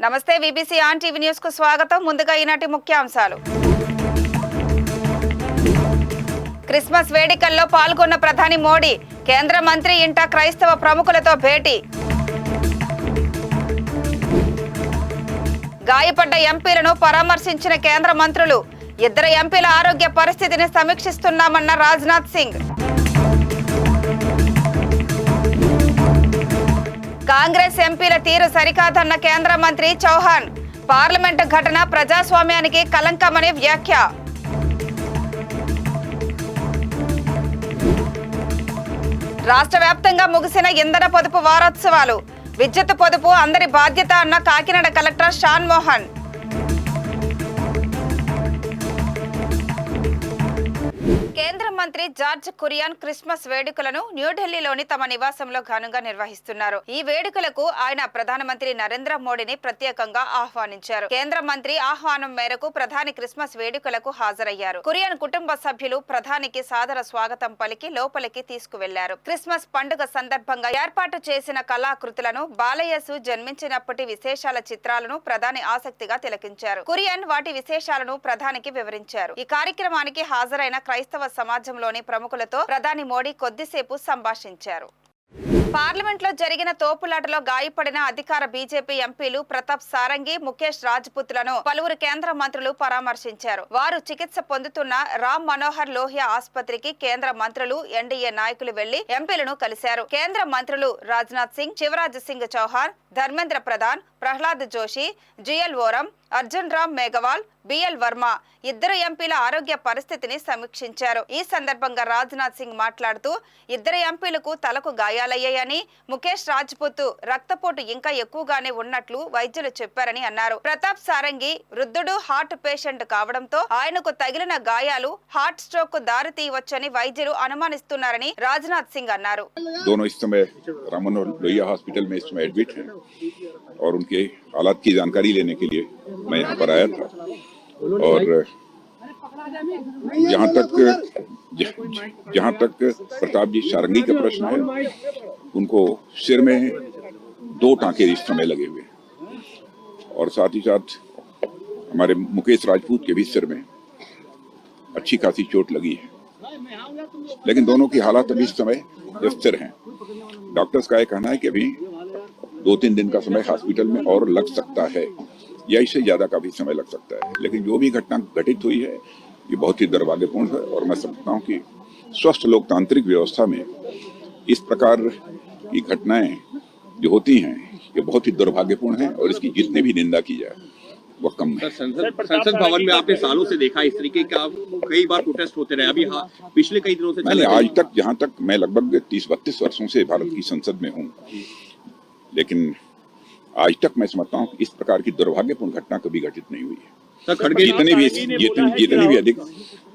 నమస్తే BBC on TV news కు స్వాగతం. ముందుగా ఈనాటి ముఖ్యాంశాలు. క్రిస్మస్ వేడుకల్లో పాల్గొన్న ప్రధాని మోడీ, కేంద్ర మంత్రి ఇంట క్రైస్తవ ప్రముఖులతో భేటీ. గాయపడ్డ ఎంపీలను పరామర్శించిన కేంద్ర మంత్రులు, ఇద్దరు ఎంపీల ఆరోగ్య పరిస్థితిని సమీక్షిస్తున్నామన్న రాజ్నాథ్ సింగ్. కాంగ్రెస్ ఎంపీల తీరు సరికాదన్న కేంద్ర మంత్రి చౌహాన్, పార్లమెంటు ఘటన ప్రజాస్వామ్యానికి కలంకమని వ్యాఖ్య. రాష్ట్ర వ్యాప్తంగా ముగిసిన ఇంధన పొదుపు వారోత్సవాలు. విద్యుత్ పొదుపు అందరి బాధ్యత అన్న కాకినాడ కలెక్టర్ షాన్ మోహన్. కేంద్ర మంత్రి జార్జ్ కురియన్ క్రిస్మస్ వేడుకలను న్యూఢిల్లీలోని తమ నివాసంలో ఘనంగా నిర్వహిస్తున్నారు. ఈ వేడుకలకు ఆయన ప్రధానమంత్రి నరేంద్ర మోడీని ప్రత్యేకంగా ఆహ్వానించారు. కేంద్ర మంత్రి ఆహ్వానం మేరకు ప్రధాని క్రిస్మస్ వేడుకలకు హాజరయ్యారు. కురియన్ కుటుంబ సభ్యులు ప్రధానికి సాదర స్వాగతం పలికి లోపలికి తీసుకువెళ్లారు. క్రిస్మస్ పండుగ సందర్భంగా ఏర్పాటు చేసిన కళాకృతులను, బాలయేసు జన్మించినప్పటి విశేషాల చిత్రాలను ప్రధాని ఆసక్తిగా తిలకించారు. కురియన్ వాటి విశేషాలను ప్రధానికి వివరించారు. ఈ కార్యక్రమానికి హాజరైన క్రైస్తవ సమాజంలోని ప్రముఖులతో ప్రధాని మోడీ కొద్దిసేపు సంభాషించారు. పార్లమెంట్లో జరిగిన తోపులాటలో గాయపడిన అధికార బీజేపీ ఎంపీలు ప్రతాప్ సారంగి, ముఖేష్ రాజ్పుత్లను పలువురు కేంద్ర మంత్రులు పరామర్శించారు. వారు చికిత్స పొందుతున్న రామ్ మనోహర్ లోహియా ఆసుపత్రికి కేంద్ర మంత్రులు, ఎన్డీఏ నాయకులు వెళ్లి ఎంపీలను కలిశారు. కేంద్ర మంత్రులు రాజ్నాథ్ సింగ్, శివరాజ్ సింగ్ చౌహాన్, ధర్మేంద్ర ప్రధాన్, ప్రహ్లాద్ జోషి, జిఎల్ ఓరం, అర్జున్ రామ్ మేఘవాల్, బిఎల్ వర్మ ఇద్దరు ఎంపీల ఆరోగ్య పరిస్థితిని సమీక్షించారు. ఈ సందర్భంగా రాజ్నాథ్ సింగ్ మాట్లాడుతూ, ఇద్దరు ఎంపీలకు తలకు గాయాలయ్యాయని, ముఖేష్ రాజ్పుత్ రక్తపోటు ఇంకా ఎక్కువగానే ఉన్నట్లు వైద్యులు చెప్పారని అన్నారు. ప్రతాప్ సారంగి వృద్ధుడు, హార్ట్ పేషెంట్ కావడంతో ఆయనకు తగిలిన గాయాలు హార్ట్ స్ట్రోక్ కు దారి తీయవచ్చని వైద్యులు అనుమానిస్తున్నారని రాజ్నాథ్ సింగ్ అన్నారు. और उनके हालात की जानकारी लेने के लिए मैं यहाँ पर आया था। और जहाँ तक प्रताप जी सारंगी का प्रश्न है, उनको सिर में 2 टांके इस समय लगे हुए, और साथ ही साथ हमारे मुकेश राजपूत के भी सिर में अच्छी खासी चोट लगी है, लेकिन दोनों की हालात अभी इस समय स्थिर हैं। डॉक्टर्स का यह कहना है कि अभी 2-3 दिन का समय हॉस्पिटल में और लग सकता है, या इससे ज्यादा का भी समय लग सकता है। लेकिन जो भी घटना घटित हुई है, ये बहुत ही दुर्भाग्यपूर्ण है, और मैं समझता हूँ कि स्वस्थ लोकतांत्रिक व्यवस्था में इस प्रकार की घटनाएं जो होती हैं, ये बहुत ही दुर्भाग्यपूर्ण है, और इसकी जितनी भी निंदा की जाए वो कम है। संसद भवन में आपने सालों से देखा इस तरीके का कई बार प्रोटेस्ट होते रहे, अभी पिछले कई दिनों से मैंने आज तक, जहाँ तक मैं लगभग 30-32 वर्षों से भारत की संसद में हूँ, लेकिन आज तक मैं समझता हूँ कि इस प्रकार की दुर्भाग्यपूर्ण घटना कभी घटित नहीं हुई है। जितनी भी अधिक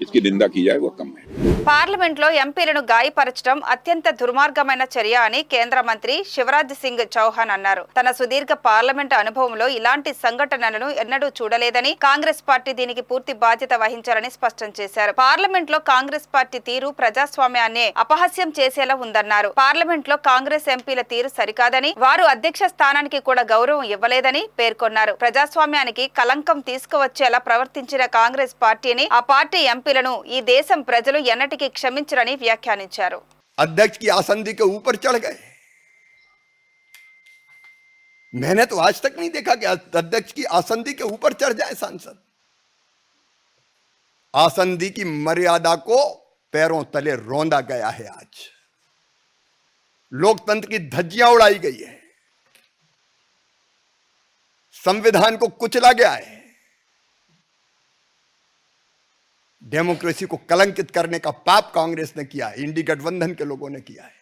इसकी निंदा की जाए वो कम है। పార్లమెంట్ లో ఎంపీలను గాయపరచడం అత్యంత దుర్మార్గమైన చర్య అని కేంద్ర మంత్రి శివరాజ్ సింగ్ చౌహాన్ అన్నారు. తన సుదీర్ఘ పార్లమెంట్ అనుభవంలో ఇలాంటి సంఘటనలను ఎన్నడూ చూడలేదని, కాంగ్రెస్ పార్టీ దీనికి పూర్తి బాధ్యత వహించాలని స్పష్టం చేశారు. పార్లమెంట్ లో కాంగ్రెస్ పార్టీ తీరు ప్రజాస్వామ్యాన్ని అపహాస్యం చేసేలా ఉందన్నారు. పార్లమెంట్ లో కాంగ్రెస్ ఎంపీల తీరు సరికాదని, వారు అధ్యక్ష స్థానానికి కూడా గౌరవం ఇవ్వలేదని పేర్కొన్నారు. ప్రజాస్వామ్యానికి కలంకం తీసుకువచ్చేలా ప్రవర్తించిన కాంగ్రెస్ పార్టీని, ఆ పార్టీ ఎంపీలను ఈ దేశం ప్రజలు ఎన్నటికీ క్షమించరని వ్యాఖ్యానించారు. अध्यक्ष की आसंदी के ऊपर चढ़ गए। मैंने तो आज तक नहीं देखा कि अध्यक्ष की आसंदी के ऊपर चढ़ जाए सांसद। आसंदी की मर्यादा को पैरों तले रौंदा गया है। आज लोकतंत्र की धज्जियां उड़ाई गई है, संविधान को कुचला गया है, डेमोक्रेसी को कलंकित करने का पाप कांग्रेस ने किया है, इंडी गठबंधन के लोगों ने किया है,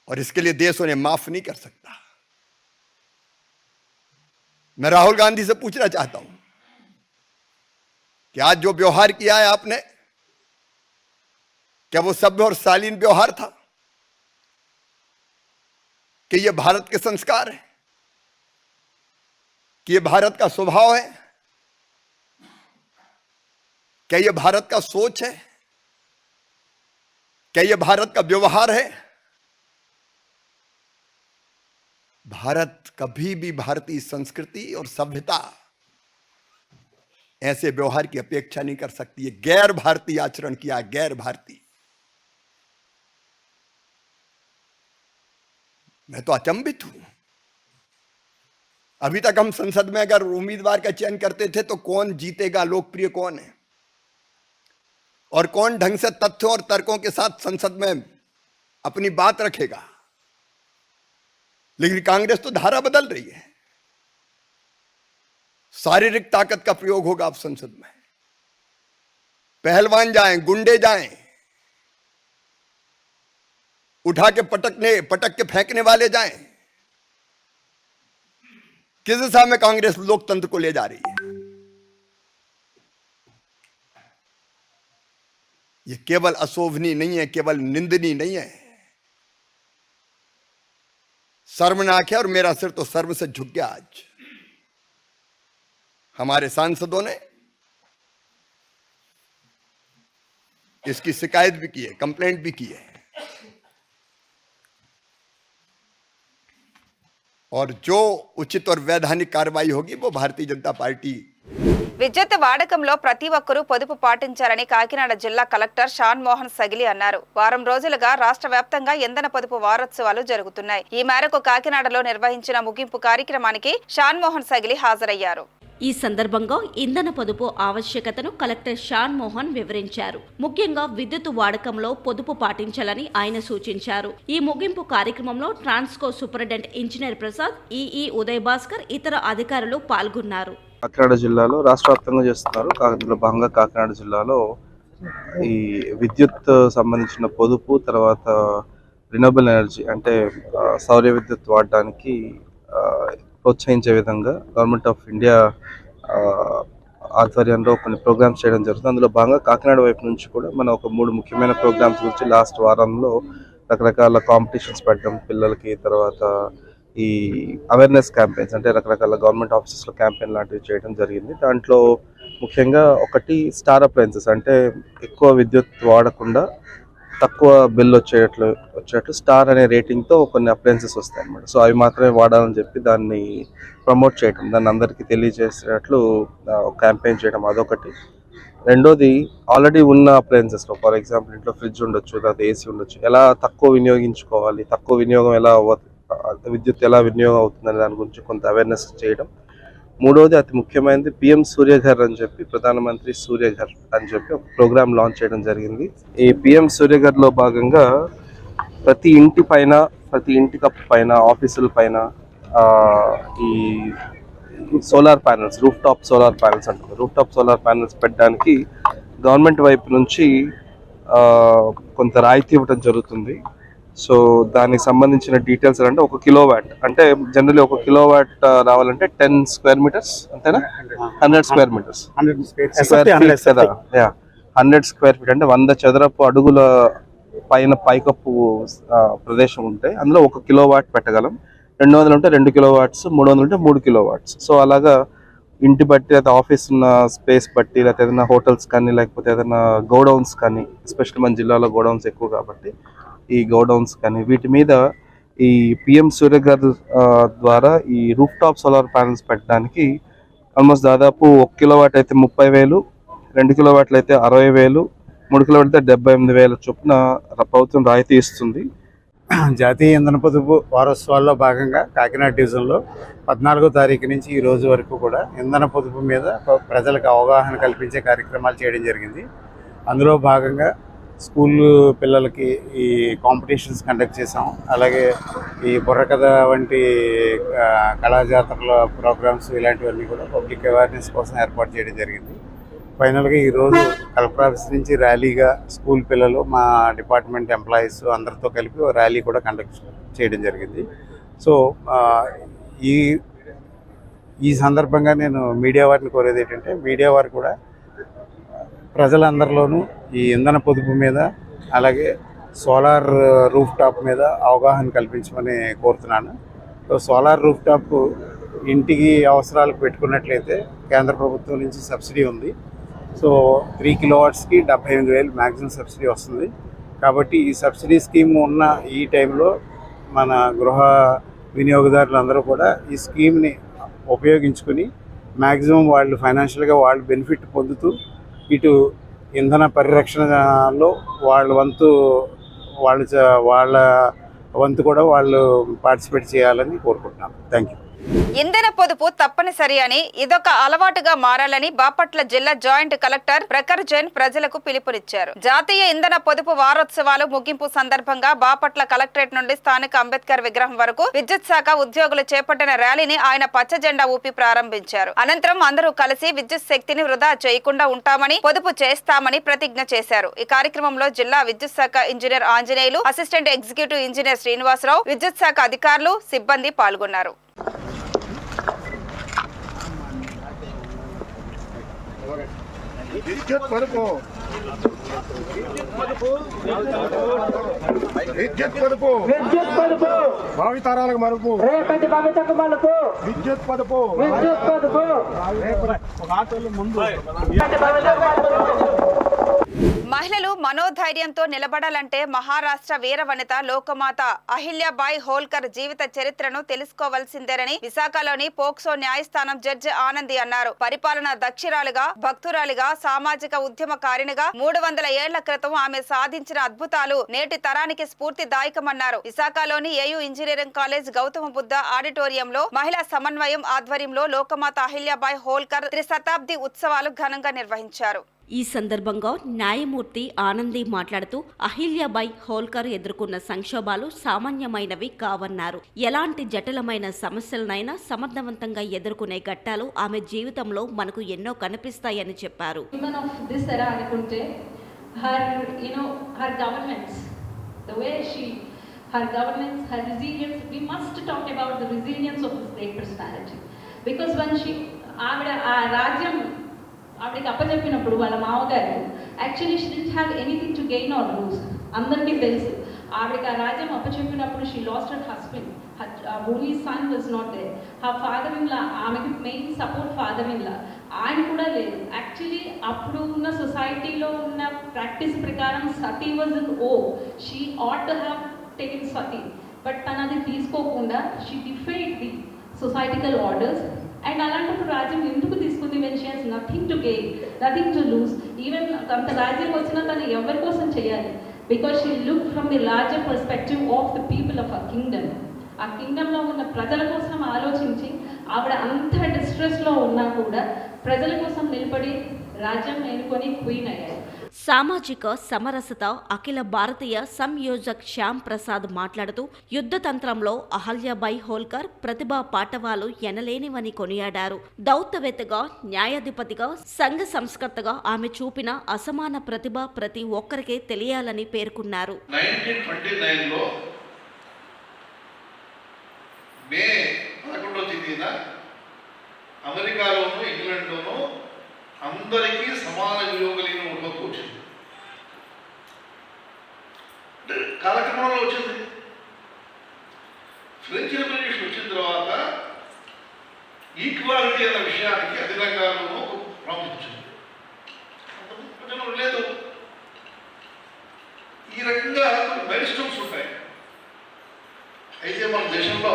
और इसके लिए देश उन्हें माफ नहीं कर सकता। मैं राहुल गांधी से पूछना चाहता हूं कि आज जो व्यवहार किया है आपने, क्या वो सभ्य और शालीन व्यवहार था? कि ये भारत के संस्कार है? कि ये भारत का स्वभाव है? क्या ये भारत का सोच है? क्या ये भारत का व्यवहार है? भारत कभी भी भारतीय संस्कृति और सभ्यता ऐसे व्यवहार की अपेक्षा नहीं कर सकती है। गैर भारतीय आचरण किया, गैर भारतीय। मैं तो अचंभित हूं। अभी तक हम संसद में अगर उम्मीदवार का चयन करते थे तो कौन जीतेगा, लोकप्रिय कौन है और कौन ढंग से तथ्यों और तर्कों के साथ संसद में अपनी बात रखेगा। लेकिन कांग्रेस तो धारा बदल रही है। शारीरिक ताकत का प्रयोग होगा अब संसद में। पहलवान जाएं, गुंडे जाएं, उठा के पटक के फेंकने वाले जाएं। किस दिशा में कांग्रेस लोकतंत्र को ले जा रही है? ये केवल अशोभनीय नहीं है, केवल निंदनीय नहीं है, शर्मनाक है। और मेरा सिर तो शर्म से झुक गया आज। हमारे सांसदों ने इसकी शिकायत भी की है, कंप्लेंट भी की है, और जो उचित और वैधानिक कार्रवाई होगी वो भारतीय जनता पार्टी। విద్యుత్ వాడకంలో ప్రతి ఒక్కరూ పొదుపు పాటించాలని కాకినాడ జిల్లా కలెక్టర్ షాన్ మోహన్ సగిలి అన్నారు. వారం రోజులుగా రాష్ట్ర వ్యాప్తంగా ఇంధన పొదుపు వారోత్సవాలు జరుగుతున్నాయి. ఈ మేరకు కాకినాడలో నిర్వహించిన ముగింపు కార్యక్రమానికి షాన్ మోహన్ సగిలి హాజరయ్యారు. ఈ సందర్భంగా ఇంధన పొదుపు ఆవశ్యకతను కలెక్టర్ షాన్ మోహన్ వివరించారు. ముఖ్యంగా విద్యుత్ వాడకంలో పొదుపు పాటించాలని ఆయన సూచించారు. ఈ ముగింపు కార్యక్రమంలో Transco superintendent engineer Prasad, EE Uday Bhaskar, ఇతర అధికారులు పాల్గొన్నారు. కాకినాడ జిల్లాలో రాష్ట్ర వ్యాప్తంగా చేస్తున్నారు. అందులో భాగంగా కాకినాడ జిల్లాలో ఈ విద్యుత్ సంబంధించిన పొదుపు, తర్వాత రినవబుల్ ఎనర్జీ అంటే సౌర విద్యుత్ వాడడానికి ప్రోత్సహించే విధంగా గవర్నమెంట్ ఆఫ్ ఇండియా ఆధ్వర్యంలో కొన్ని ప్రోగ్రామ్స్ చేయడం జరుగుతుంది. అందులో భాగంగా కాకినాడ వైపు నుంచి కూడా మనం ఒక 3 ముఖ్యమైన ప్రోగ్రామ్స్ గురించి లాస్ట్ వారంలో రకరకాల కాంపిటీషన్స్ పెట్టడం పిల్లలకి, తర్వాత ఈ అవేర్నెస్ క్యాంపెయిన్స్ అంటే రకరకాల గవర్నమెంట్ ఆఫీసెస్లో క్యాంపెయిన్ లాంటివి చేయడం జరిగింది. దాంట్లో ముఖ్యంగా ఒకటి స్టార్ అప్లయన్సెస్ అంటే ఎక్కువ విద్యుత్ వాడకుండా తక్కువ బిల్ వచ్చేటట్లు స్టార్ అనే రేటింగ్తో కొన్ని అప్లయన్సెస్ వస్తాయి అన్నమాట. సో అవి మాత్రమే వాడాలని చెప్పి దాన్ని ప్రమోట్ చేయడం, దాన్ని అందరికీ తెలియజేసేటట్లు క్యాంపెయిన్ చేయడం అదొకటి. రెండోది ఆల్రెడీ ఉన్న అప్లయన్సెస్లో, ఫర్ ఎగ్జాంపుల్ ఇంట్లో ఫ్రిడ్జ్ ఉండొచ్చు, లేదా ఏసీ ఉండొచ్చు, ఎలా తక్కువ వినియోగించుకోవాలి, తక్కువ వినియోగం ఎలా విద్యుత్ ఎలా వినియోగం అవుతుందనే దాని గురించి కొంత అవేర్నెస్ చేయడం. మూడవది అతి ముఖ్యమైనది పిఎం సూర్యఘర్ అని చెప్పి, ప్రధానమంత్రి సూర్యఘర్ అని చెప్పి ఒక ప్రోగ్రామ్ లాంచ్ చేయడం జరిగింది. ఈ పిఎం సూర్యఘర్లో భాగంగా ప్రతి ఇంటి పైన, ప్రతి ఇంటి కప్పు పైన, ఆఫీసుల పైన ఈ solar panels, roof top solar panels అంటారు. రూఫ్ టాప్ సోలార్ ప్యానెల్స్ పెట్టడానికి గవర్నమెంట్ వైపు నుంచి కొంత రాయితీ ఇవ్వడం జరుగుతుంది. సో దానికి సంబంధించిన డీటెయిల్స్ అంటే 1 కిలోవాట్ అంటే జనరల్లీ 1 కిలోవాట్ రావాలంటే 10 స్క్వేర్ మీటర్స్ అంతేనా, 100 స్క్వేర్ మీటర్స్, 100 స్క్వేర్ ఫీట్ అంటే 100 చదరపు అడుగుల పైన పైకప్పు ప్రదేశం ఉంటే అందులో 1 కిలోవాట్ పెట్టగలం. 200 ఉంటే 2 కిలోవాట్స్, 300 ఉంటే 3 కిలోవాట్స్. సో అలాగా ఇంటి బట్టి, లేదా ఆఫీస్ ఉన్న స్పేస్ బట్టి, లేకపోతే ఏదైనా హోటల్స్ కానీ, లేకపోతే ఏదైనా గోడౌన్స్ కానీ, ఎస్పెషల్లీ మన జిల్లాలో గోడౌన్స్ ఎక్కువ కాబట్టి ఈ గోడౌన్స్ కానీ వీటి మీద ఈ పిఎం సూర్యఘర్ ద్వారా ఈ రూఫ్ టాప్ సోలార్ ప్యానెల్స్ పెట్టడానికి ఆల్మోస్ట్ దాదాపు 1 కిలోవాట్ అయితే 30,000, 2 కిలోవాట్లు అయితే 60,000, 3 కిలోవాట్ అయితే 78,000 చొప్పున ప్రభుత్వం రాయితీ ఇస్తుంది. జాతీయ ఇంధన పొదుపు వారోత్సవాల్లో భాగంగా కాకినాడ డివిజన్లో 14వ తారీఖు నుంచి ఈ రోజు వరకు కూడా ఇంధన పొదుపు మీద ప్రజలకు అవగాహన కల్పించే కార్యక్రమాలు చేయడం జరిగింది. అందులో భాగంగా స్కూల్ పిల్లలకి ఈ కాంపిటీషన్స్ కండక్ట్ చేసాం. అలాగే ఈ బుర్రకథ వంటి కళాజాతరల ప్రోగ్రామ్స్ ఇలాంటివన్నీ కూడా పబ్లిక్ అవేర్నెస్ కోసం ఏర్పాటు చేయడం జరిగింది. ఫైనల్గా ఈరోజు కలెక్టర్ ఆఫీస్ నుంచి ర్యాలీగా స్కూల్ పిల్లలు, మా డిపార్ట్మెంట్ ఎంప్లాయీస్ అందరితో కలిపి ర్యాలీ కూడా కండక్ట్ చేయడం జరిగింది. సో ఈ సందర్భంగా నేను మీడియా వారిని కోరేది ఏంటంటే, మీడియా వారు కూడా ప్రజలందరిలోనూ ఈ ఇంధన పొదుపు మీద, అలాగే సోలార్ రూఫ్ టాప్ మీద అవగాహన కల్పించమని కోరుతున్నాను. సో సోలార్ రూఫ్ టాప్ ఇంటికి అవసరాలకు పెట్టుకున్నట్లయితే కేంద్ర ప్రభుత్వం నుంచి సబ్సిడీ ఉంది. సో 3 కిలోవాట్స్కి 78,000 మ్యాక్సిమం సబ్సిడీ వస్తుంది. కాబట్టి ఈ సబ్సిడీ స్కీమ్ ఉన్న ఈ టైంలో మన గృహ వినియోగదారులందరూ కూడా ఈ స్కీమ్ని ఉపయోగించుకుని మ్యాక్సిమం వాళ్ళు ఫైనాన్షియల్గా వాళ్ళు బెనిఫిట్ పొందుతూ ఇటు ఇంధన పరిరక్షణలో వాళ్ళ వంతు కూడా వాళ్ళు పార్టిసిపేట్ చేయాలని కోరుకుంటున్నాం. Thank you. ఇంధన పొదుపు తప్పనిసరి అని, ఇదొక అలవాటుగా మారాలని బాపట్ల జిల్లా జాయింట్ కలెక్టర్ ప్రఖర్ జైన్ ప్రజలకు పిలుపునిచ్చారు. జాతీయ ఇంధన పొదుపు వారోత్సవాలు ముగింపు సందర్భంగా బాపట్ల కలెక్టరేట్ నుండి స్థానిక అంబేద్కర్ విగ్రహం వరకు విద్యుత్ శాఖ ఉద్యోగులు చేపట్టిన ర్యాలీని ఆయన పచ్చ జెండా ఊపి ప్రారంభించారు. అనంతరం అందరూ కలిసి విద్యుత్ శక్తిని వృధా చేయకుండా ఉంటామని, పొదుపు చేస్తామని ప్రతిజ్ఞ చేశారు. ఈ కార్యక్రమంలో జిల్లా విద్యుత్ శాఖ engineer Anjaneyulu, assistant executive engineer Srinivasarao, విద్యుత్ శాఖ అధికారులు, సిబ్బంది పాల్గొన్నారు. విద్యుత్ పొదుపు భావితరాలకు మరుపు, రేపటి భవితకు మలుపు, విద్యుత్ పొదుపు ముందు. మహిళలు మనోధైర్యంతో నిలబడాలంటే మహారాష్ట్ర వీరవనిత లోకమాత అహిల్యాబాయి హోల్కర్ జీవిత చరిత్రను తెలుసుకోవాల్సిందేనని విశాఖలోని పోక్సో న్యాయస్థానం జడ్జి ఆనంది అన్నారు. పరిపాలన దక్షిరాలుగా, భక్తురాలిగా, సామాజిక ఉద్యమకారినిగా 300 ఏళ్ల క్రితం ఆమె సాధించిన అద్భుతాలు నేటి తరానికి స్ఫూర్తిదాయకమన్నారు. విశాఖలోని AU engineering college Gautama Buddha ఆడిటోరియంలో మహిళా సమన్వయం ఆధ్వర్యంలో లోకమాత అహిల్యాబాయి హోల్కర్ త్రిశతాబ్ది ఉత్సవాలు ఘనంగా నిర్వహించారు. ఈ సందర్భంగా న్యాయమూర్తి ఆనంది మాట్లాడుతూ అహిల్యాబాయి హోల్కర్ ఎదుర్కొన్న సంక్షోభాలు సామాన్యమైనవి కావన్నారు. ఎలాంటి జటిలమైన సమస్యలనైనా సమర్థవంతంగా ఎదుర్కొనే ఘట్టాలు ఆమె జీవితంలో మనకు ఎన్నో కనిపిస్తాయని చెప్పారు. ఆవిడకి అప్పచెప్పినప్పుడు వాళ్ళ మామగారు actually she didn't have anything to gain or lose. అందరికీ తెలుసు ఆవిడకి ఆ రాజ్యం అప్పచెప్పినప్పుడు she lost her husband, only son was not there. Her father in law, ఆమెకి main support father in law, ఆయన కూడా లేదు. యాక్చువల్లీ అప్పుడు ఉన్న సొసైటీలో ఉన్న ప్రాక్టీస్ ప్రకారం sati was in she ought to have taken sati, but తను అది తీసుకోకుండా she defied the societical orders. And అలాంటప్పుడు రాజ్యం ఎందుకు తీసుకుంది? When she has nothing to gain, nothing to lose. Even అంత రాజ్యం వచ్చినా తను ఎవరి కోసం చేయాలి? Because she look from the larger perspective of the people of a kingdom. ఆ కింగ్డమ్లో ఉన్న ప్రజల కోసం ఆలోచించి ఆవిడ అంత డిస్ట్రెస్లో ఉన్నా కూడా ప్రజల కోసం నిలబడి రాజ్యం ఎన్నుకొని క్వీన్ అయ్యారు. సామాజిక సమరసత అఖిల భారతీయ సంయోజక్ శ్యామ్ ప్రసాద్ మాట్లాడుతూ యుద్ధతంత్రంలో అహల్యాబాయి హోల్కర్ ప్రతిభా పాటవాలు ఎనలేనివని కొనియాడారు. దౌత్యవేత్తగా, న్యాయాధిపతిగా, సంఘ సంస్కర్తగా ఆమె చూపిన అసమాన ప్రతిభ ప్రతి ఒక్కరికే తెలియాలని పేర్కొన్నారు. 1929లో మే 11వ తేదీన అమెరికాలోను ఇంగ్లాండ్లోనూ అందరికీ సమాన విలువ కలిగిన ఓట్లకు వచ్చింది. కాలక్రమంలో వచ్చింది. ఫ్రెంచ్ రెవల్యూషన్ వచ్చిన తర్వాత ఈక్వాలిటీ అన్న విషయానికి అన్ని రంగాల్లోనూ ఒక ప్రాముఖ్యత వచ్చింది. కొంచెం లేదు. ఈ రకంగా కొన్ని మైల్ స్టోన్స్ ఉంటాయి. అయితే మన దేశంలో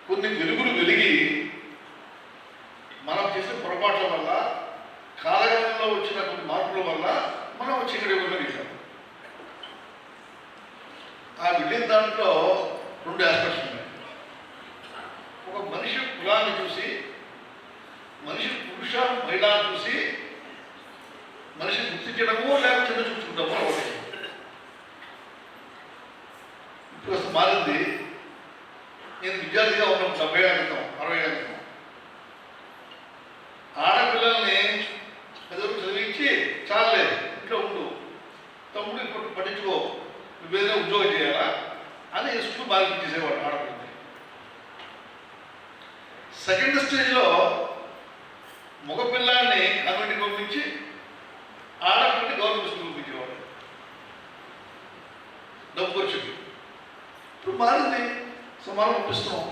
కొన్ని వెలుగులు వెలిగి మనం చేసిన పొరపాట్ల వల్ల, కాలగమనంలో వచ్చిన కొన్ని మార్పుల వల్ల మనం చీకటి వెళ్ళాం. ఆ వెళ్ళిన దాంట్లో 2 ఆస్పెక్ట్స్ ఉన్నాయి. ఒక మనిషి కులాన్ని చూసి, మనిషి పురుష మహిళను చూసి మనిషిని గుర్తించడమో లేకపోతే చిన్న చూసుకుంటామో ఒకటి. ఇప్పుడు అసలు మారింది. నేను విద్యార్థిగా ఉన్నాను 70 ఏళ్ళ క్రితం, 60 ఏళ్ళ క్రితం. ఆడపిల్లల్ని చదివించి చాలలేదు, ఇంట్లో ఉండు, తమ్ముడు ఇప్పుడు పట్టించుకో, నువ్వేదైనా ఉద్యోగం చేయాలా అని స్కూల్ బాగా చేసేవాడు ఆడపిల్లల్ని. సెకండ్ స్టేజ్లో మగపిల్లాన్ని కాన్వెంట్కి పంపించి ఆడపిల్లని గవర్నమెంట్ స్కూల్ పంపించేవాడు డబ్బు ఖర్చుకి. ఇప్పుడు మారింది. సమానం పంపిస్తున్నాం.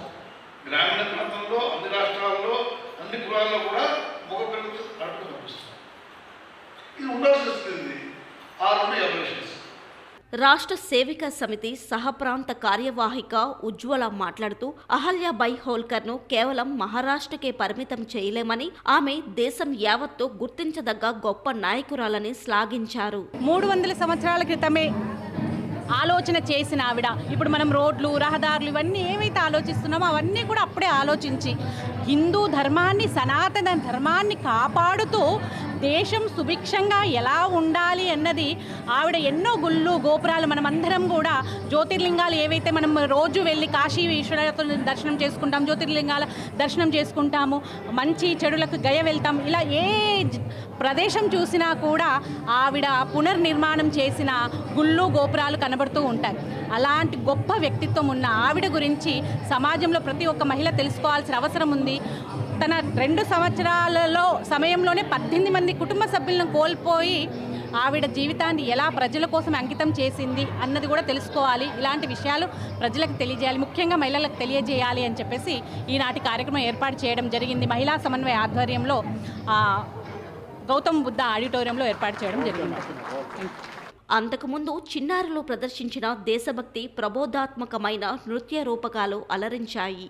గ్రామీణ ప్రాంతంలో, అన్ని రాష్ట్రాల్లో, అన్ని కులాల్లో కూడా మగపిల్లలకు ఆడపిల్లలు పంపిస్తున్నాం. ఇది ఉండాల్సి వస్తుంది. ఆ 2 ఎవల్యూషన్స్. రాష్ట్ర సేవికా సమితి సహప్రాంత కార్యవాహిక ఉజ్వల మాట్లాడుతూ అహల్యాబాయి హోల్కర్ను కేవలం మహారాష్ట్రకే పరిమితం చేయలేమని, ఆమె దేశం యావత్తు గుర్తించదగ్గ గొప్ప నాయకురాలని శ్లాఘించారు. 300 సంవత్సరాల క్రితమే ఆలోచన చేసిన ఆవిడ ఇప్పుడు మనం రోడ్లు, రహదారులు ఇవన్నీ ఏవైతే ఆలోచిస్తున్నామో అవన్నీ కూడా అప్పుడే ఆలోచించి హిందూ ధర్మాన్ని, సనాతన ధర్మాన్ని కాపాడుతూ దేశం సుభిక్షంగా ఎలా ఉండాలి అన్నది ఆవిడ ఎన్నో గుళ్ళు, గోపురాలు, మనమందరం కూడా జ్యోతిర్లింగాలు ఏవైతే మనం రోజు వెళ్ళి కాశీ విశ్వనాథ దర్శనం చేసుకుంటాం, జ్యోతిర్లింగాల దర్శనం చేసుకుంటాము, మంచి చెడులకు గయ వెళ్తాం, ఇలా ఏ ప్రదేశం చూసినా కూడా ఆవిడ పునర్నిర్మాణం చేసిన గుళ్ళు, గోపురాలు కనబడుతూ ఉంటాయి. అలాంటి గొప్ప వ్యక్తిత్వం ఉన్న ఆవిడ గురించి సమాజంలో ప్రతి ఒక్క మహిళ తెలుసుకోవాల్సిన అవసరం ఉంది. తన 2 సంవత్సరాలలో సమయంలోనే 18 మంది కుటుంబ సభ్యులను కోల్పోయి ఆవిడ జీవితాన్ని ఎలా ప్రజల కోసం అంకితం చేసింది అన్నది కూడా తెలుసుకోవాలి. ఇలాంటి విషయాలు ప్రజలకు తెలియజేయాలి, ముఖ్యంగా మహిళలకు తెలియజేయాలి అని చెప్పేసి ఈనాటి కార్యక్రమం ఏర్పాటు చేయడం జరిగింది. మహిళా సమన్వయ ఆధ్వర్యంలో గౌతమ్ బుద్ధ ఆడిటోరియంలో ఏర్పాటు చేయడం జరిగింది. అంతకుముందు చిన్నారులు ప్రదర్శించిన దేశభక్తి ప్రబోధాత్మకమైన నృత్య రూపకాలు అలరించాయి.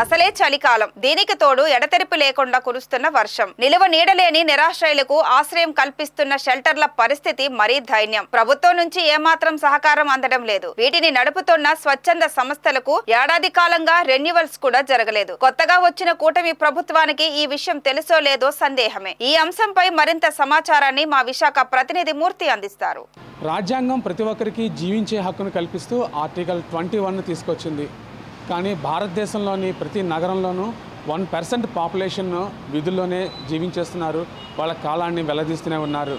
అసలే చలికాలం, దీనికి తోడు ఎడతెరిపి లేకుండా కురుస్తున్న వర్షం, నిలువ నీడలేని నిరాశ్రయులకు ఆశ్రయం కల్పిస్తున్న షెల్టర్ల పరిస్థితి మరీ దైన్యం. ప్రభుత్వం నుంచి ఏమాత్రం సహకారం అందడం లేదు. వీటిని నడుపుతున్న స్వచ్ఛంద సంస్థలకు ఏడాది కాలంగా రెన్యువల్స్ కూడా జరగలేదు. కొత్తగా వచ్చిన కూటమి ప్రభుత్వానికి ఈ విషయం తెలుసో లేదో సందేహమే. ఈ అంశంపై మరింత సమాచారాన్ని మా విశాఖ ప్రతినిధి మూర్తి అందిస్తారు. రాజ్యాంగం ప్రతి ఒక్కరికి జీవించే హక్కును కల్పిస్తూ ఆర్టికల్ 21 తీసుకొచ్చింది. కానీ భారతదేశంలోని ప్రతి నగరంలోనూ 1% పాపులేషన్ విధుల్లోనే జీవించేస్తున్నారు. వాళ్ళ కాలాన్ని వెల్లదీస్తూనే ఉన్నారు.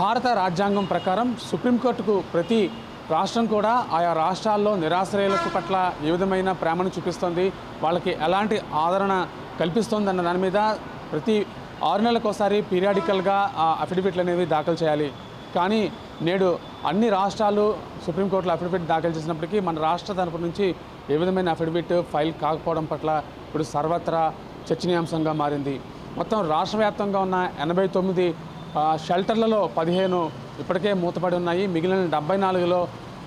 భారత రాజ్యాంగం ప్రకారం సుప్రీంకోర్టుకు ప్రతి రాష్ట్రం కూడా ఆయా రాష్ట్రాల్లో నిరాశ్రయులకు పట్ల ఏ విధమైన ప్రేమను చూపిస్తుంది, వాళ్ళకి ఎలాంటి ఆదరణ కల్పిస్తుంది అన్న దాని మీద ప్రతి 6 నెలలకోసారి పీరియాడికల్గా అఫిడవిట్లు అనేవి దాఖలు చేయాలి. కానీ నేడు అన్ని రాష్ట్రాలు సుప్రీంకోర్టులో అఫిడవిట్ దాఖలు చేసినప్పటికీ మన రాష్ట్ర తరపు నుంచి ఏ విధమైన అఫిడవిట్ ఫైల్ కాకపోవడం పట్ల ఇప్పుడు సర్వత్రా చర్చనీయాంశంగా మారింది. మొత్తం రాష్ట్ర వ్యాప్తంగా ఉన్న 89 షెల్టర్లలో 15 ఇప్పటికే మూతపడి ఉన్నాయి. మిగిలిన 74లో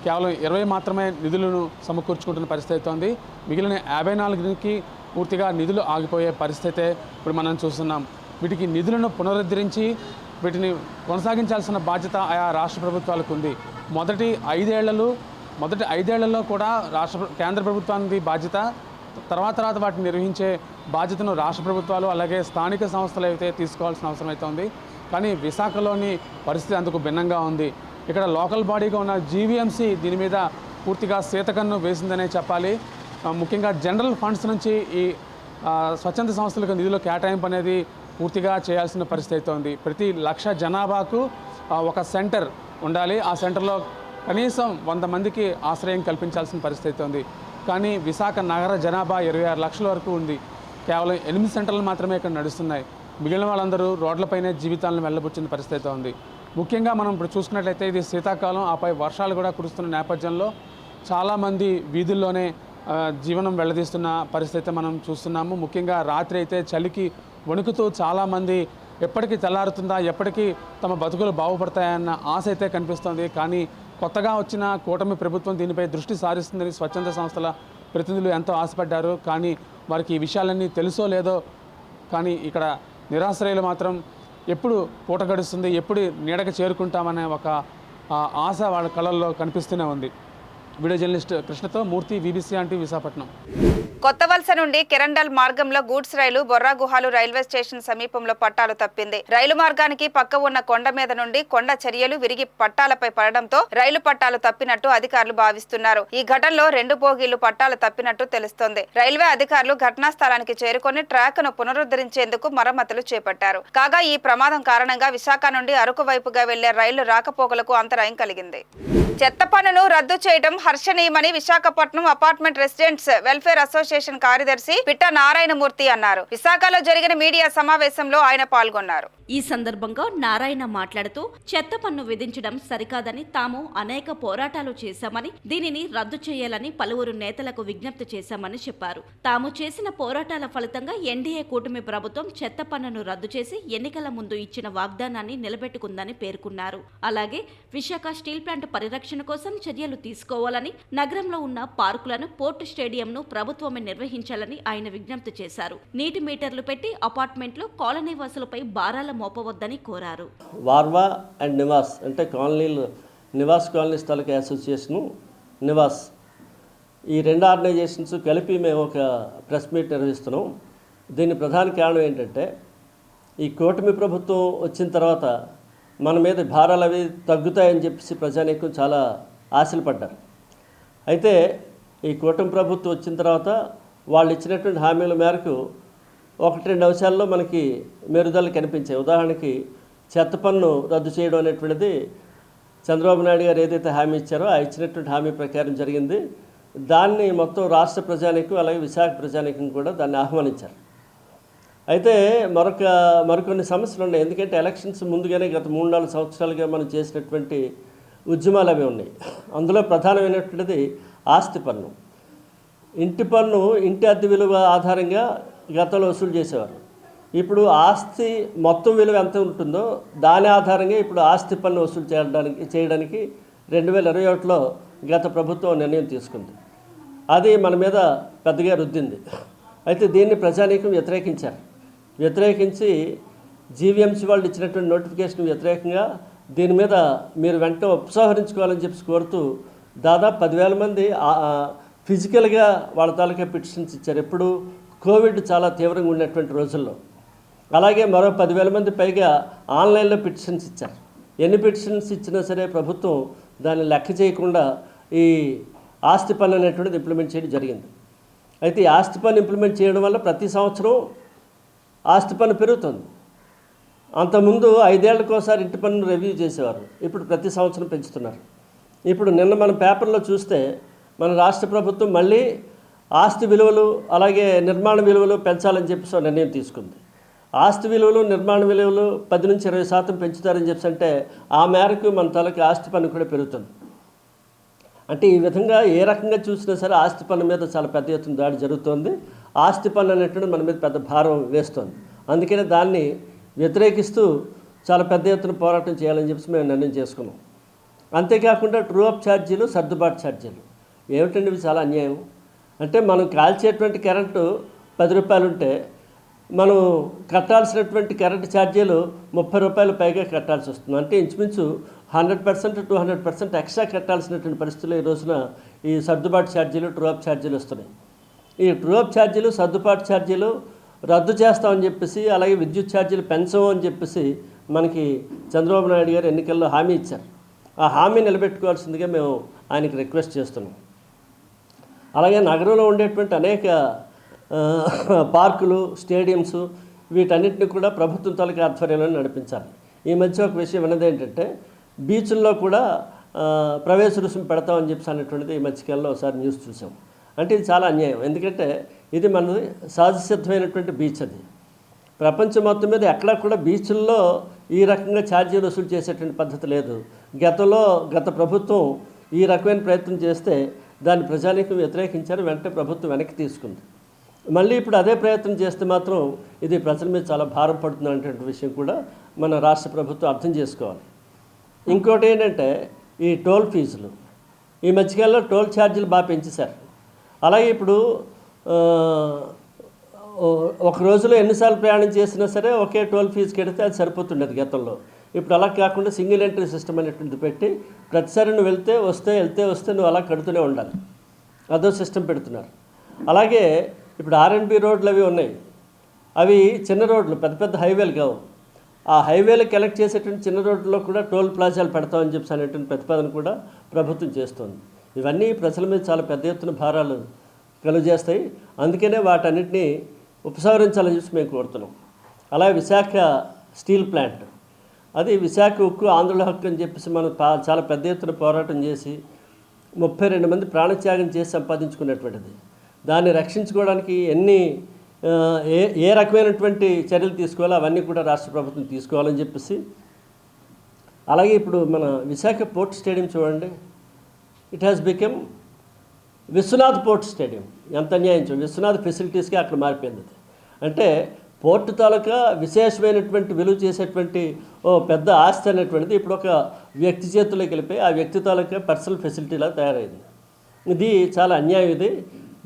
కేవలం 20 మాత్రమే నిధులను సమకూర్చుకుంటున్న పరిస్థితి అవుతోంది. మిగిలిన 54కి పూర్తిగా నిధులు ఆగిపోయే పరిస్థితే ఇప్పుడు మనం చూస్తున్నాం. వీటికి నిధులను పునరుద్ధరించి వీటిని కొనసాగించాల్సిన బాధ్యత ఆయా రాష్ట్ర ప్రభుత్వాలకు ఉంది. మొదటి 5 ఏళ్లలో కూడా కేంద్ర ప్రభుత్వానికి బాధ్యత, తర్వాత వాటిని నిర్వహించే బాధ్యతను రాష్ట్ర ప్రభుత్వాలు అలాగే స్థానిక సంస్థలు అయితే తీసుకోవాల్సిన అవసరం అయితే ఉంది. కానీ విశాఖలోని పరిస్థితి అందుకు భిన్నంగా ఉంది. ఇక్కడ లోకల్ బాడీగా ఉన్న జీవీఎంసీ దీని మీద పూర్తిగా శీతకన్ను వేసిందనే చెప్పాలి. ముఖ్యంగా జనరల్ ఫండ్స్ నుంచి ఈ స్వచ్ఛంద సంస్థలకు నిధుల కేటాయింపు అనేది పూర్తిగా చేయాల్సిన పరిస్థితి అయితే ఉంది. ప్రతి 1,00,000 జనాభాకు ఒక సెంటర్ ఉండాలి. ఆ సెంటర్లో కనీసం 100 మందికి ఆశ్రయం కల్పించాల్సిన పరిస్థితి ఉంది. కానీ విశాఖ నగర జనాభా 26 లక్షల వరకు ఉంది. కేవలం 8 సెంటర్లు మాత్రమే ఇక్కడ నడుస్తున్నాయి. మిగిలిన వాళ్ళందరూ రోడ్లపైనే జీవితాలను వెళ్ళబుచ్చిన పరిస్థితి ఉంది. ముఖ్యంగా మనం ఇప్పుడు చూసుకున్నట్లయితే ఇది శీతాకాలం, ఆపై వర్షాలు కూడా కురుస్తున్న నేపథ్యంలో చాలామంది వీధుల్లోనే జీవనం వెళ్ళదీస్తున్న పరిస్థితి మనం చూస్తున్నాము. ముఖ్యంగా రాత్రి అయితే చలికి వణుకుతూ చాలామంది ఎప్పటికీ తెల్లారుతుందా, ఎప్పటికీ తమ బతుకులు బాగుపడతాయన్న ఆశ అయితే కనిపిస్తోంది. కానీ కొత్తగా వచ్చిన కూటమి ప్రభుత్వం దీనిపై దృష్టి సారిస్తుందని స్వచ్ఛంద సంస్థల ప్రతినిధులు ఎంతో ఆశపడ్డారు. కానీ వారికి ఈ విషయాలన్నీ తెలుసో లేదో కానీ ఇక్కడ నిరాశ్రయులు మాత్రం ఎప్పుడు పూట గడుస్తుంది, ఎప్పుడు నీడకు చేరుకుంటామనే ఒక ఆశ వాళ్ళ కళల్లో కనిపిస్తూనే ఉంది. వీడియో జర్నలిస్ట్ కృష్ణతో మూర్తి, వీబీసీ ఆంటీ, విశాఖపట్నం. కొత్త వలస నుండి కిరండల్ మార్గంలో గూడ్స్ రైలు బొర్రాగుహాలు రైల్వే స్టేషన్ సమీపంలో పట్టాలు తప్పింది. రైలు మార్గానికి పక్క ఉన్న కొండ మీద నుండి కొండ చర్యలు విరిగి పట్టాలపై పడడంతో రైలు పట్టాలు తప్పినట్టు అధికారులు భావిస్తున్నారు. ఈ ఘటనలో 2 బోగీలు పట్టాలు తప్పినట్టు తెలుస్తోంది. రైల్వే అధికారులు ఘటనా స్థలానికి చేరుకొని ట్రాక్ ను పునరుద్ధరించేందుకు మరమ్మతులు చేపట్టారు. కాగా ఈ ప్రమాదం కారణంగా విశాఖ నుండి అరకు వైపుగా వెళ్లే రైలు రాకపోకలకు అంతరాయం కలిగింది. చెత్త పన్నును రద్దు చేయడం హర్షణీయమని Visakhapatnam apartment residents welfare association కార్యదర్శి పిట్ట నారాయణమూర్తి అన్నారు. విశాఖలో జరిగిన మీడియా సమావేశంలో ఆయన పాల్గొన్నారు. ఈ సందర్భంగా నారాయణ మాట్లాడుతూ చెత్త పన్ను విధించడం సరికాదని, తాము అనేక పోరాటాలు చేశామని, దీనిని రద్దు చేయాలని పలువురు నేతలకు విజ్ఞప్తి చేశామని చెప్పారు. తాము చేసిన పోరాటాల ఫలితంగా ఎన్డీఏ కూటమి ప్రభుత్వం చెత్త పన్నును రద్దు చేసి ఎన్నికల ముందు ఇచ్చిన వాగ్దానాన్ని నిలబెట్టుకుందని పేర్కొన్నారు. అలాగే విశాఖ స్టీల్ ప్లాంట్ పరిరక్షణ కోసం చర్యలు తీసుకోవాలని, నగరంలో ఉన్న పార్కులను, పోర్టు స్టేడియంను ప్రభుత్వమే నిర్వహించాలని ఆయన విజ్ఞప్తి చేశారు. నీటి మీటర్లు పెట్టి అపార్ట్మెంట్లు, కాలనీ వాసులపై భారాల మోపవద్దని కోరారు. వార్వా అండ్ నివాస్ అంటే కాలనీలు, నివాస్ కాలనీస్ తాలూకా అసోసియేషను, నివాస్, ఈ రెండు ఆర్గనైజేషన్స్ కలిపి మేము ఒక ప్రెస్ మీట్ నిర్వహిస్తున్నాం. దీని ప్రధాన కారణం ఏంటంటే ఈ కూటమి ప్రభుత్వం వచ్చిన తర్వాత మన మీద భారాలు అవి తగ్గుతాయని చెప్పేసి ప్రజానీకం చాలా ఆశలు పడ్డారు. అయితే ఈ కూటమి ప్రభుత్వం వచ్చిన తర్వాత వాళ్ళు ఇచ్చినటువంటి హామీల మేరకు 1-2 అంశాల్లో మనకి మెరుగుదలలు కనిపించాయి. ఉదాహరణకి చెత్త పన్ను రద్దు చేయడం అనేటువంటిది చంద్రబాబు నాయుడు గారు ఏదైతే హామీ ఇచ్చారో ఆ ఇచ్చినటువంటి హామీ ప్రకారం జరిగింది. దాన్ని మొత్తం రాష్ట్ర ప్రజానీకం అలాగే విశాఖ ప్రజానీకం కూడా దాన్ని ఆహ్వానించారు. అయితే మరికొన్ని సమస్యలు ఉన్నాయి. ఎందుకంటే ఎలక్షన్స్ ముందుగానే గత 3-4 సంవత్సరాలుగా మనం చేసినటువంటి ఉద్యమాలు అవి ఉన్నాయి. అందులో ప్రధానమైనటువంటిది ఆస్తి పన్ను. ఇంటి పన్ను ఇంటి అద్దె విలువ ఆధారంగా గతంలో వసూలు చేసేవారు. ఇప్పుడు ఆస్తి మొత్తం విలువ ఎంత ఉంటుందో దాని ఆధారంగా ఇప్పుడు ఆస్తి పన్ను వసూలు చేయడానికి 2021లో గత ప్రభుత్వం నిర్ణయం తీసుకుంది. అది మన మీద పెద్దగా రుద్దింది. అయితే దీన్ని ప్రజానీకం వ్యతిరేకించి జీవీఎంసీ వాళ్ళు ఇచ్చినటువంటి నోటిఫికేషన్ వ్యతిరేకంగా దీని మీద మీరు వెంటనే ఉపసంహరించుకోవాలని చెప్పి కోరుతూ దాదాపు 10,000 మంది ఫిజికల్గా వాళ్ళ తాలూకా పిటిషన్స్ ఇచ్చారు. ఎప్పుడు కోవిడ్ చాలా తీవ్రంగా ఉన్నటువంటి రోజుల్లో. అలాగే మరో 10,000 మంది పైగా ఆన్లైన్లో పిటిషన్స్ ఇచ్చారు. ఎన్ని పిటిషన్స్ ఇచ్చినా సరే ప్రభుత్వం దాన్ని లెక్క చేయకుండా ఈ ఆస్తి పన్ను అనేటువంటిది ఇంప్లిమెంట్ చేయడం జరిగింది. అయితే ఈ ఆస్తి పన్ను ఇంప్లిమెంట్ చేయడం వల్ల ప్రతి సంవత్సరం ఆస్తి పన్ను పెరుగుతుంది. అంతకుముందు 5 ఏళ్లకోసారి ఇంటి పన్ను రివ్యూ చేసేవారు. ఇప్పుడు ప్రతి సంవత్సరం పెంచుతున్నారు. ఇప్పుడు నిన్న మన పేపర్లో చూస్తే మన రాష్ట్ర ప్రభుత్వం మళ్ళీ ఆస్తి విలువలు అలాగే నిర్మాణ విలువలు పెంచాలని చెప్పేసి నిర్ణయం తీసుకుంది. ఆస్తి విలువలు, నిర్మాణ విలువలు 10-20% పెంచుతారని చెప్పి అంటే ఆ మేరకు మన తాలూకా ఆస్తి పన్ను కూడా పెరుగుతుంది. అంటే ఈ విధంగా ఏ రకంగా చూసినా సరే ఆస్తి పన్ను మీద చాలా పెద్ద ఎత్తున దాడి జరుగుతోంది. ఆస్తి పన్ను అనేటువంటి మన మీద పెద్ద భారం వేస్తుంది. అందుకనే దాన్ని వ్యతిరేకిస్తూ చాలా పెద్ద ఎత్తున పోరాటం చేయాలని చెప్పి మేము నిర్ణయం చేసుకున్నాం. అంతేకాకుండా ట్రూ అప్ ఛార్జీలు, సర్దుబాటు ఛార్జీలు ఏమిటండి ఇవి? చాలా అన్యాయం. అంటే మనం కాల్చేటువంటి కరెంటు 10 రూపాయలు ఉంటే మనం కట్టాల్సినటువంటి కరెంటు ఛార్జీలు 30 రూపాయలు పైగా కట్టాల్సి వస్తుంది. అంటే ఇంచుమించు 100% to 200% ఎక్స్ట్రా కట్టాల్సినటువంటి పరిస్థితులు ఈ రోజున ఈ సర్దుబాటు ఛార్జీలు, ట్రూ అప్ ఛార్జీలు వస్తున్నాయి. ఈ ట్రూ అప్ ఛార్జీలు, సర్దుబాటు ఛార్జీలు రద్దు చేస్తామని చెప్పేసి, అలాగే విద్యుత్ ఛార్జీలు పెంచము అని చెప్పేసి మనకి చంద్రబాబు నాయుడు గారు ఎన్నికల్లో హామీ ఇచ్చారు. ఆ హామీ నిలబెట్టుకోవాల్సిందిగా మేము ఆయనకి రిక్వెస్ట్ చేస్తున్నాం. అలాగే నగరంలో ఉండేటువంటి అనేక పార్కులు, స్టేడియంస్ వీటన్నిటిని కూడా ప్రభుత్వం తాలూకా ఆధ్వర్యంలో నడిపించాలి. ఈ మధ్య ఒక విషయం విన్నది ఏంటంటే బీచ్ల్లో కూడా ప్రవేశ రుసుము పెడతామని చెప్పి అన్నటువంటిది ఈ మధ్యకాలంలో ఒకసారి న్యూస్ చూసాం. అంటే ఇది చాలా అన్యాయం. ఎందుకంటే ఇది మనది సహజసిద్ధమైనటువంటి బీచ్. అది ప్రపంచం మొత్తం మీద ఎక్కడా కూడా బీచ్ల్లో ఈ రకంగా ఛార్జీలు వసూలు చేసేటువంటి పద్ధతి లేదు. గత ప్రభుత్వం ఈ రకమైన ప్రయత్నం చేస్తే దాన్ని ప్రజానీకం వ్యతిరేకించారు. వెంటనే ప్రభుత్వం వెనక్కి తీసుకుంది. మళ్ళీ ఇప్పుడు అదే ప్రయత్నం చేస్తే మాత్రం ఇది ప్రజల మీద చాలా భారం పడుతుంది అనేటువంటి విషయం కూడా మన రాష్ట్ర ప్రభుత్వం అర్థం చేసుకోవాలి. ఇంకోటి ఏంటంటే ఈ టోల్ ఫీజులు. ఈ మధ్యకాలంలో టోల్ ఛార్జీలు బాగా పెంచేశారు. అలాగే ఇప్పుడు ఒక రోజులో ఎన్నిసార్లు ప్రయాణం చేసినా సరే ఒకే టోల్ ఫీజు కడితే అది సరిపోతుండేది గతంలో. ఇప్పుడు అలా కాకుండా సింగిల్ ఎంట్రీ సిస్టమ్ అనేటువంటిది పెట్టి ప్రతిసారి నువ్వు వెళ్తే వస్తే నువ్వు అలా కడుతూనే ఉండాలి. అదో సిస్టమ్ పెడుతున్నారు. అలాగే ఇప్పుడు R&B రోడ్లు అవి ఉన్నాయి. అవి చిన్న రోడ్లు, పెద్ద హైవేలు కావు. ఆ హైవేలు కలెక్ట్ చేసేటువంటి చిన్న రోడ్లలో కూడా టోల్ ప్లాజాలు పెడతామని చెప్పి అనేటువంటి ప్రతిపాదన కూడా ప్రభుత్వం చేస్తుంది. ఇవన్నీ ప్రజల మీద చాలా పెద్ద ఎత్తున భారాలు కలుగజేస్తాయి. అందుకనే వాటన్నిటినీ ఉపసంహరించాలని చెప్పి మేము కోరుతున్నాం. అలాగే విశాఖ స్టీల్ ప్లాంట్, అది విశాఖ ఉక్కు ఆంధ్రుల హక్కు అని చెప్పేసి మనం చాలా పెద్ద ఎత్తున పోరాటం చేసి 32 మంది ప్రాణత్యాగం చేసి సంపాదించుకున్నటువంటిది. దాన్ని రక్షించుకోవడానికి ఏ రకమైనటువంటి చర్యలు తీసుకోవాలో అవన్నీ కూడా రాష్ట్ర ప్రభుత్వం తీసుకోవాలని చెప్పేసి, అలాగే ఇప్పుడు మన విశాఖ పోర్ట్ స్టేడియం చూడండి, it has become Vishwanath port stadium. ఎంత అన్యాయం! విశ్వనాథ్ ఫెసిలిటీస్కి అక్కడ మారిపోయింది. అంటే పోర్టు తాలూకా విశేషమైనటువంటి విలువ చేసేటువంటి పెద్ద ఆస్తి అనేటువంటిది ఇప్పుడు ఒక వ్యక్తి చేతుల్లోకి వెళ్ళిపోయి ఆ వ్యక్తి తాలూకా పర్సనల్ ఫెసిలిటీలా తయారైంది. ఇది చాలా అన్యాయం. ఇది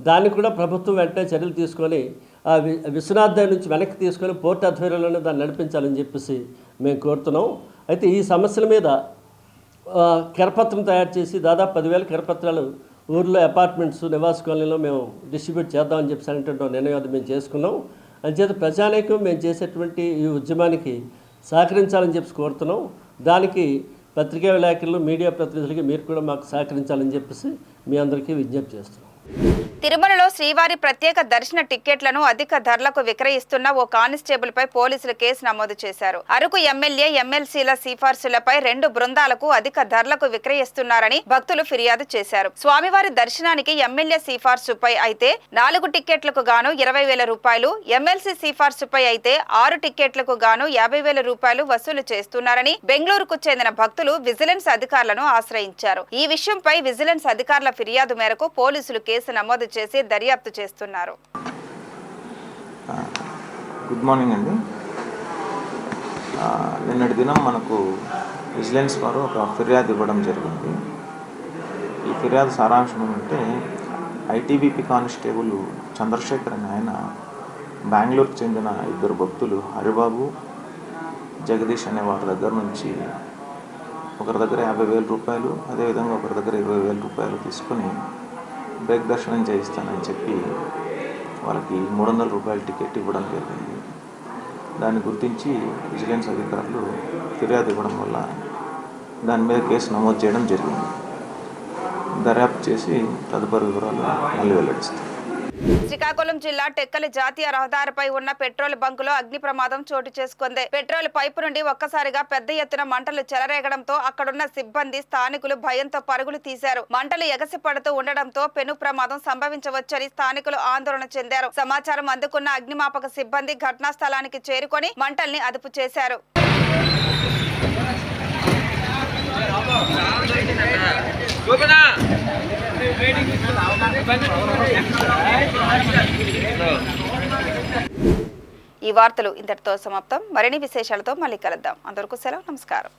దాన్ని కూడా ప్రభుత్వం వెంటనే చర్యలు తీసుకొని ఆ విశ్వనాథ్ దగ్గర నుంచి వెనక్కి తీసుకొని పోర్టు ఆధ్వర్యంలోనే దాన్ని నడిపించాలని చెప్పేసి మేము కోరుతున్నాం. అయితే ఈ సమస్యల మీద కరపత్రం తయారు చేసి దాదాపు 10,000 కరపత్రాలు ఊర్లో అపార్ట్మెంట్స్ నివాస కాలనీలో మేము డిస్ట్రిబ్యూట్ చేద్దామని చెప్పి అనేటువంటి నిర్ణయం అది మేము చేసుకున్నాం. అంచేత ప్రజానీకం మేము చేసేటువంటి ఈ ఉద్యమానికి సహకరించాలని చెప్పి కోరుతున్నాం. దానికి పత్రికా విలేకరులు, మీడియా ప్రతినిధులకి మీరు కూడా మాకు సహకరించాలని చెప్పేసి మీ అందరికీ విజ్ఞప్తి చేస్తున్నాం. తిరుమలలో శ్రీవారి ప్రత్యేక దర్శన టిక్కెట్లను అధిక ధరలకు విక్రయిస్తున్న ఓ కానిస్టేబుల్ పై పోలీసులు కేసు నమోదు చేశారు. అరకు ఎమ్మెల్యే, ఎమ్మెల్సీల సిఫార్సులపై 2 బృందాలకు అధిక ధరలకు విక్రయిస్తున్నారని భక్తులు ఫిర్యాదు చేశారు. స్వామివారి దర్శనానికి ఎమ్మెల్యే సిఫార్సుపై అయితే 4 టిక్కెట్లకు గాను 20,000 రూపాయలు, ఎమ్మెల్సీ సిఫార్సుపై అయితే 6 టిక్కెట్లకు గాను 50,000 రూపాయలు వసూలు చేస్తున్నారని బెంగళూరుకు చెందిన భక్తులు విజిలెన్స్ అధికారులను ఆశ్రయించారు. ఈ విషయంపై విజిలెన్స్ అధికారుల ఫిర్యాదు మేరకు పోలీసులు కేసు నమోదు చేసి దర్యాప్తు చేస్తున్నారు. గుడ్ మార్నింగ్ అండి. నిన్నటి దినం మనకు విజిలెన్స్ వారు ఒక ఫిర్యాదు ఇవ్వడం జరిగింది. ఈ ఫిర్యాదు సారాంశం ఏమంటే, ఐటీబీపీ కానిస్టేబుల్ చంద్రశేఖర్ అనే ఆయన బెంగళూరుకు చెందిన 2 భక్తులు హరిబాబు, జగదీష్ అనే వారి దగ్గర నుంచి ఒకరి దగ్గర 50,000 రూపాయలు, అదేవిధంగా ఒకరి దగ్గర 20,000 రూపాయలు తీసుకొని బ్రేక్ దర్శనం చేయిస్తానని చెప్పి వాళ్ళకి 300 రూపాయల టికెట్ ఇవ్వడం జరిగింది. దాన్ని గుర్తించి విజిలెన్స్ అధికారులు ఫిర్యాదు ఇవ్వడం వల్ల దాని మీద కేసు నమోదు చేయడం జరిగింది. దర్యాప్తు చేసి తదుపరి వివరాలు మళ్ళీ వెల్లడిస్తారు. శ్రీకాకుళం జిల్లా టెక్కలి జాతీయ రహదారిపై ఉన్న పెట్రోల్ బంకులో అగ్ని ప్రమాదం చోటు చేసుకుంది. పెట్రోల్ పైపు నుండి ఒక్కసారిగా పెద్ద ఎత్తున మంటలు చెలరేగడంతో అక్కడున్న సిబ్బంది, స్థానికులు భయంతో పరుగులు తీశారు. మంటలు ఎగసిపడుతూ ఉండడంతో పెను ప్రమాదం సంభవించవచ్చని స్థానికులు ఆందోళన చెందారు. సమాచారం అందుకున్న అగ్నిమాపక సిబ్బంది ఘటనా స్థలానికి చేరుకొని మంటల్ని అదుపు చేశారు. ఈ వార్తలు ఇంతటితో సమాప్తం. మరిన్ని విశేషాలతో మళ్ళీ కలుద్దాం. అందరికీ సెలవు. నమస్కారం.